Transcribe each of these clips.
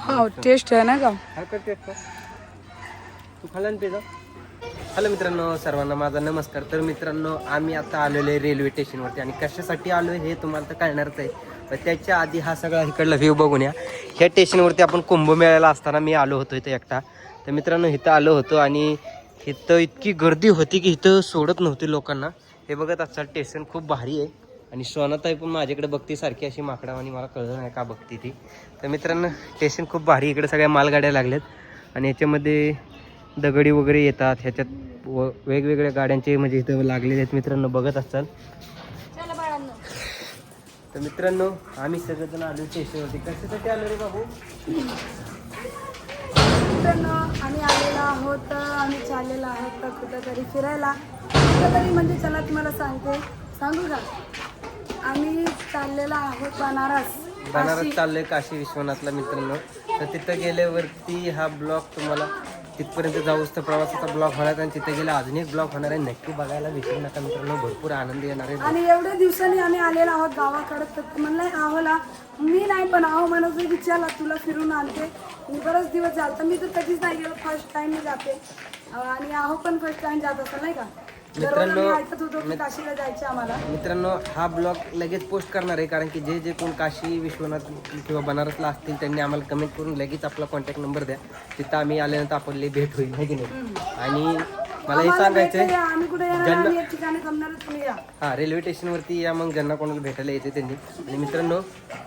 हाँ टेस्ट है ना का. हा कर टेस्ट कर. तू खाल्ला ना पिझ्झा. हॅलो मित्रांनो, सर्वांना माझा नमस्कार. तर मित्रांनो, आम्ही आता आलेलो आहे रेल्वे स्टेशनवरती आणि कशासाठी आलो आहे हे तुम्हाला तर कळणारच आहे. पण त्याच्या आधी हा सगळा इकडला व्ह्यू बघून या. ह्या स्टेशनवरती आपण कुंभमेळ्याला असताना मी आलो होतो इथं एकटा. तर मित्रांनो इथं आलो होतो आणि इथं इतकी गर्दी होती की इथं सोडत नव्हती लोकांना. हे बघत असाल स्टेशन खूप भारी आहे आणि सोनाताई पण माझ्याकडे बघती सारखी अशी माकडावानी, मला कळलं नाही का बघती ती. तर मित्रांनो स्टेशन खूप भारी, इकडे सगळ्या मालगाड्या लागल्यात आणि ह्याच्यामध्ये दगडी वगैरे येतात. ह्याच्यात वेगवेगळ्या गाड्यांचे म्हणजे इथं लागलेले आहेत. मित्रांनो बघत असाल. तर मित्रांनो आम्ही सगळेजण आलो स्टेशनवरती. कशासाठी आलो रे बाबू? मित्रांनो आम्ही आलेलो आहोत, आम्ही चाललेलो आहोत कुठेतरी फिरायला. कुठेतरी म्हणजे चला तुम्हाला सांगू का, आम्ही चाललेलो आहोत बनारस चाललोय, काशी विश्वनाथला मित्रांनो. तर तिथं गेल्यावरती हा ब्लॉग तुम्हाला तिथपर्यंत जाऊच तर प्रवासाचा ब्लॉग होणार आणि तिथे गेला अजून एक ब्लॉग होणार आहे. नक्की बघायला विसरू नका मित्रांनो, भरपूर आनंद येणार आहे. आणि एवढ्या दिवसांनी आम्ही आलेलो आहोत गावाकडे. तर म्हणलं आहोला मी नाही पण आहो म्हणत होते की चला तुला फिरून आणते. बरेच दिवस झाले तर मी तर कधीच नाही गेलो, फर्स्ट टाइम मी जाते. आणि आहो पण फर्स्ट टाइम जात असेल नाही का. मित्रांनो ऐकत होतो की काशीला जायचं आम्हाला. मित्रांनो हा ब्लॉग लगेच पोस्ट करणार आहे, कारण की जे जे कोण काशी विश्वनाथ किंवा बनारसला असतील त्यांनी आम्हाला कमेंट करून लगेच आपला कॉन्टॅक्ट नंबर द्या. तिथं आम्ही आल्यानंतर आपली भेट होईल है की नाही. आणि मला हे सांगायचंय, आम्ही कुठे येणार, एक ठिकाणी थांबणार, तुम्ही या. हां रेल्वे स्टेशनवरती या, मग ज्यांना कोणाला भेटायला येते त्यांनी. आणि मित्रांनो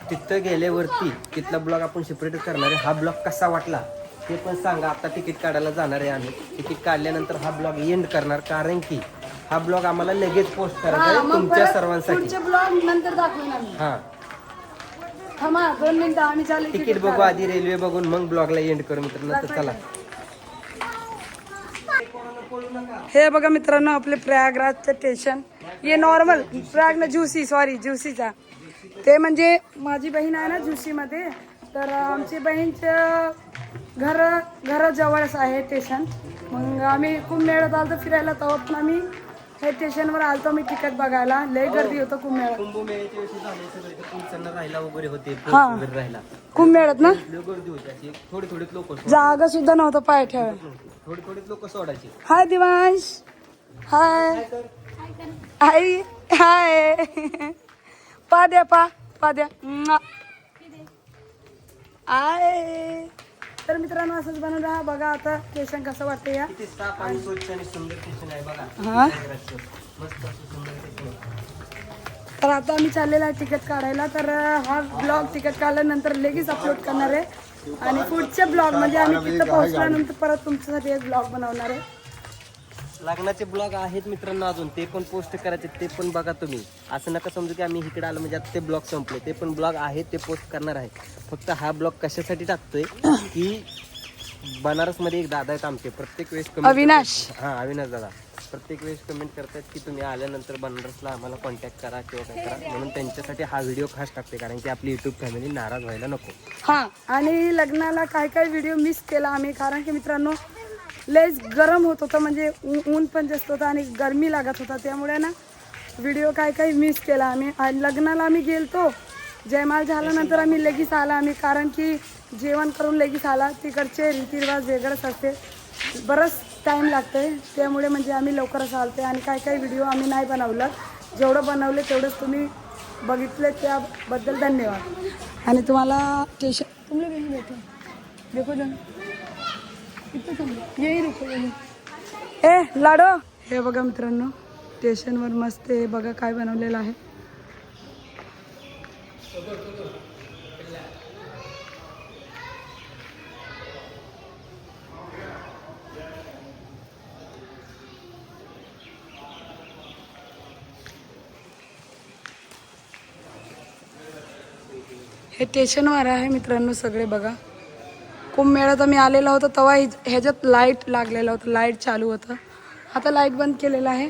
तिथं गेल्यावरती तिथला ब्लॉग आपण सेपरेट करणार आहे. हा ब्लॉग कसा वाटला ते पण सांगा. आता तिकीट काढायला जाणार आहे आम्ही. तिकीट काढल्यानंतर हा ब्लॉग एंड करणार, कारण की हा ब्लॉग आम्हाला लगेच पोस्ट करायचा आहे तुमच्या सर्वांसाठी. पुढचे ब्लॉग नंतर दाखवून आम्ही. हां थांबा 2 मिनिटं, आम्ही चालले तिकीट बघू आधी, रेल्वे बघून मग ब्लॉगला एंड करू मित्रांनो. तर चला. हे बघा मित्रांनो आपले प्रयागराजचं स्टेशन. हे नॉर्मल प्रयाग ना जुसीचा. ते म्हणजे माझी बहीण आहे ना जुसीमध्ये, तर आमची बहीणचं घराजवळच आहे स्टेशन. मग आम्ही कुंभमेळ्यात आलो फिरायला, तेव्हा पण आम्ही हे स्टेशनवर आलतो मी तिकीट बघायला. लय गर्दी होतं कुंभमेळ्यात. कुंभमेळ्याच्या वेळी झाले सगळे पुरुषांना राहायला वगैरे होते, राहायला कुंभमेळ्यात ना गर्दी होती अशी. थोडी लोक जागा सुद्धा नव्हतं पाय ठेवायला. थोडी लोक सोडायची. हाय दिवांश, हाय हाय हाय. पा द्या. आय. तर मित्रांनो असंच बनवून राहा. बघा आता स्टेशन कसं वाटतं या. किती साफ आणि स्वच्छ आणि सुंदर स्टेशन आहे बघा. हा मस्त असं सुंदर स्टेशन आहे. तर आता आम्ही चाललेला आहे तिकीट काढायला. तर हा ब्लॉग तिकीट काढल्यानंतर लगेच अपलोड करणार आहे. आणि पुढच्या ब्लॉग मध्ये आम्ही तिथं पोहोचल्यानंतर परत तुमच्यासाठी एक ब्लॉग बनवणार आहे. लग्नाचे ब्लॉग आहेत मित्रांनो अजून, ते पण पोस्ट करायचे, ते पण बघा तुम्ही. असं नका समजू की आम्ही इकडे आलो म्हणजे आता ते ब्लॉग संपले. ते पण ब्लॉग आहेत, ते पोस्ट करणार आहे. फक्त हा ब्लॉग कशासाठी टाकतोय की बनारसमध्ये एक दादा आहेत आमचे, प्रत्येक वेळेस अविनाश. अविनाश दादा प्रत्येक वेळेस कमेंट करतात की तुम्ही आल्यानंतर बनारसला आम्हाला कॉन्टॅक्ट करा किंवा काय करा. म्हणून त्यांच्यासाठी हा व्हिडिओ खास टाकते, कारण की आपली युट्यूब फॅमिली नाराज व्हायला नको. हा आणि लग्नाला काय व्हिडिओ मिस केला आम्ही, कारण की मित्रांनो लयच गरम होत होतं, म्हणजे ऊन पण जास्त होतं आणि गरमी लागत होता. त्यामुळे ना व्हिडिओ काही मिस केला आम्ही. आणि लग्नाला आम्ही गेलतो, जयमाल झाल्यानंतर आम्ही लगेच आला आम्ही, कारण की जेवण करून लगेच आला. तिकडचे रीतिरिवाज वेगळंच असते, बरंच टाईम लागते. त्यामुळे म्हणजे आम्ही लवकरच आलते आणि काही व्हिडिओ आम्ही नाही बनवलं. जेवढं बनवले तेवढंच तुम्ही बघितले, त्याबद्दल धन्यवाद. आणि तुम्हाला स्टेशन तुम्हाला देखो ए लाडो. हे बघा मित्रांनो स्टेशनवर मस्त हे बघा काय बनवलेलं आहे. हे स्टेशनवर आहे मित्रांनो सगळे बघा. कुंभमेळ्यात आम्ही आलेलो होतो तेव्हा ह्याच्यात लाईट लागलेलं होतं, लाईट चालू होतं. आता लाईट बंद केलेलं आहे.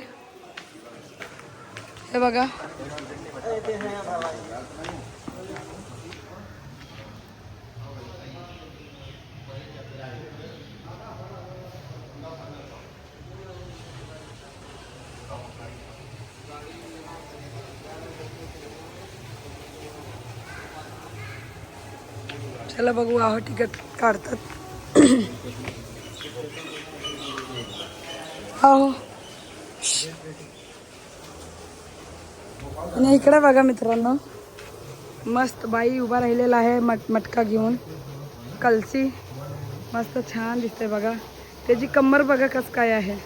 हे बघा चला बघू आहो तिकीट काढतात. आहो आणि इकडे बघा मित्रांनो, मस्त बाई उभा राहिलेला आहे मटका घेऊन. कलसी मस्त छान दिसते बघा. त्याची कमर बघा कस काय आहे.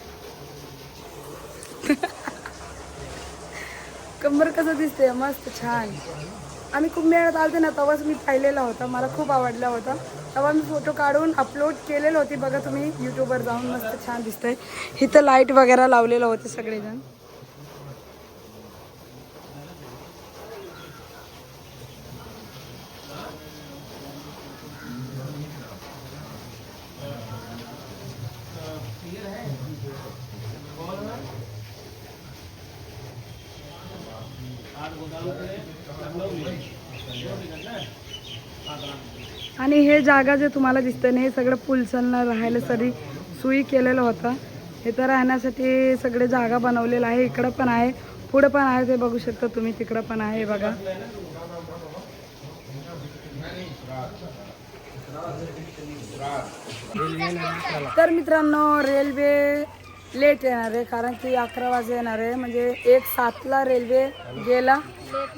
कंबर कसं दिसते मस्त छान. आम्ही खूप मेळ्यात आलते ना तेव्हाच मी पाहिलेला होता, मला खूप आवडला होता. तेव्हा मी फोटो काढून अपलोड केलेले होते बघा तुम्ही यूट्यूबवर जाऊन. मस्त छान दिसतंय. इथं लाईट वगैरे लावलेलं होते सगळेजण. आणि हे जागा जे तुम्हाला दिसतं ना, हे सगळं पुलसलनं राहायला सरी सोयी केलेलं होतं. हे तर राहण्यासाठी सगळे जागा बनवलेलं आहे. इकडं पण आहे, पुढं पण आहे, ते बघू शकता तुम्ही. तिकडं पण आहे बघा. तर मित्रांनो रेल्वे लेट येणार आहे, कारण की 11 वाजे येणार आहे. म्हणजे 1:07ला रेल्वे गेला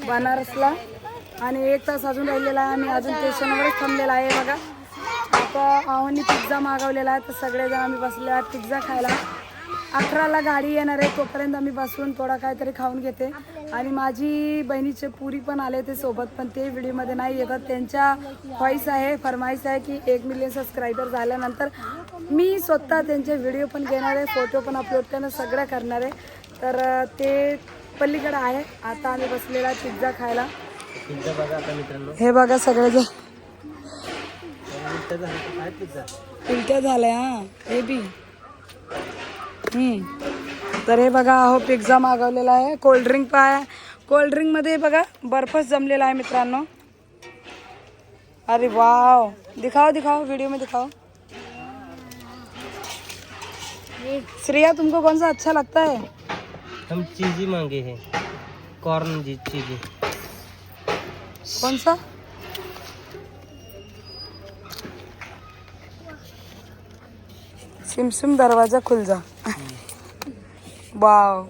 बनारसला आणि 1 तास अजून राहिलेला आहे. आणि अजून स्टेशनवरच थांबलेला आहे बघा. आता आहोनी पिझ्झा मागवलेला आहे, तर सगळेजण आम्ही बसले आहे पिझ्झा खायला. 11ला गाडी येणार आहे, तोपर्यंत आम्ही बसून थोडा काहीतरी खाऊन घेते. आणि माझी बहिणीचे पुरी पण आले ते सोबत, पण ते व्हिडिओमध्ये नाही येतात. त्यांच्या फरमाईश आहे की 1 मिलियन सबस्क्रायबर झाल्यानंतर मी स्वतः त्यांचे व्हिडिओ पण घेणार आहे, फोटो पण अपलोड करणार, सगळं करणार आहे. तर ते पलीकडे आहे. आता आम्ही बसलेला आहे पिझ्झा खायला. पिझ्झा बघा आता मित्रांनो. हे बघा सगळेजण पिझ्झा उलट्या झाल्या. हा हे बी तर हे बघा अहो पिझ्झा मागवलेला आहे. कोल्ड्रिंक पण आहे. कोल्ड्रिंकमध्ये बघा बर्फच जमलेला आहे मित्रांनो. अरे वाव, दिखाओ दिखाओ वीडियो में दिखाओ. श्रेया तुमको कौन सा अच्छा लगता है? हम चीजी मांगे हैं, कॉर्न जी चीजी. कौन सा? सिम सिम दरवाजा खुल जा. वाव,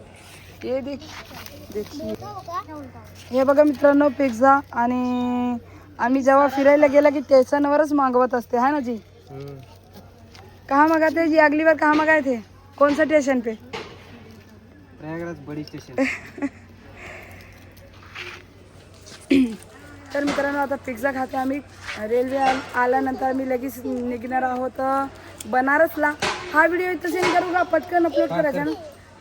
ये देखिए. हे बघा मित्रांनो पिझ्झा. आणि आम्ही जेव्हा फिरायला गेला की स्टेशनवरच मागवत असते है ना जी. कहाँ मंगाते जी अगली बार? कहाँ मंगाए थे? कौन सा स्टेशन पे? प्रयागराज बड़ी स्टेशन. तर मित्रांनो आता पिझ्झा खाते आम्ही. रेल्वे आल्यानंतर आम्ही लगेच निघणार आहोत बनारसला. हा व्हिडिओ इथं सेंड करू का? पटकन अपलोड करायचा ना.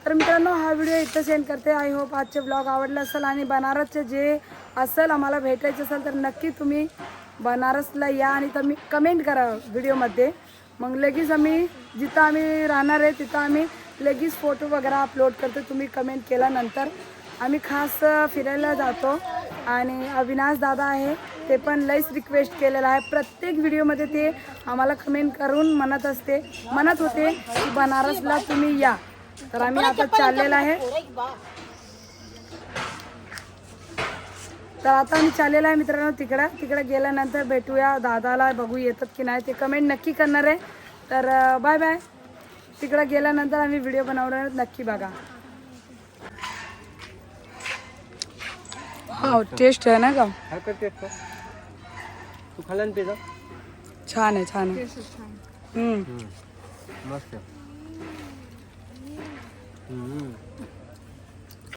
तर मित्रांनो हा व्हिडिओ इथं सेंड करते. आय होप आजचे ब्लॉग आवडला असेल. आणि बनारसचे जे असेल आम्हाला भेटायचं असेल तर नक्की तुम्ही बनारसला या आणि तुम्ही कमेंट करा व्हिडिओमध्ये. मग लगेच आम्ही जिथं आम्ही राहणार आहे तिथं आम्ही लगेच फोटो वगैरे अपलोड करतो. तुम्ही कमेंट केल्यानंतर आम्ही खास फिरायला जातो. आणि अविनाश दादा आहे, ते पण लईच रिक्वेस्ट केलेला आहे. प्रत्येक व्हिडिओमध्ये ते आम्हाला कमेंट करून म्हणत होते की बनारसला तुम्ही या. तर आम्ही आता चाललेलं आहे. तर आता आम्ही चाललेलं आहे मित्रांनो तिकडे गेल्यानंतर भेटूया दादाला. बघू येतात की नाही ते कमेंट नक्की करणार आहे. तर बाय बाय. तिकडे गेल्यानंतर आम्ही व्हिडिओ बनवणार नक्की बघा. हा टेस्ट आहे ना का? तू खाल्ला ना पिझ्झा? छान आहे छान आहे. मस्त.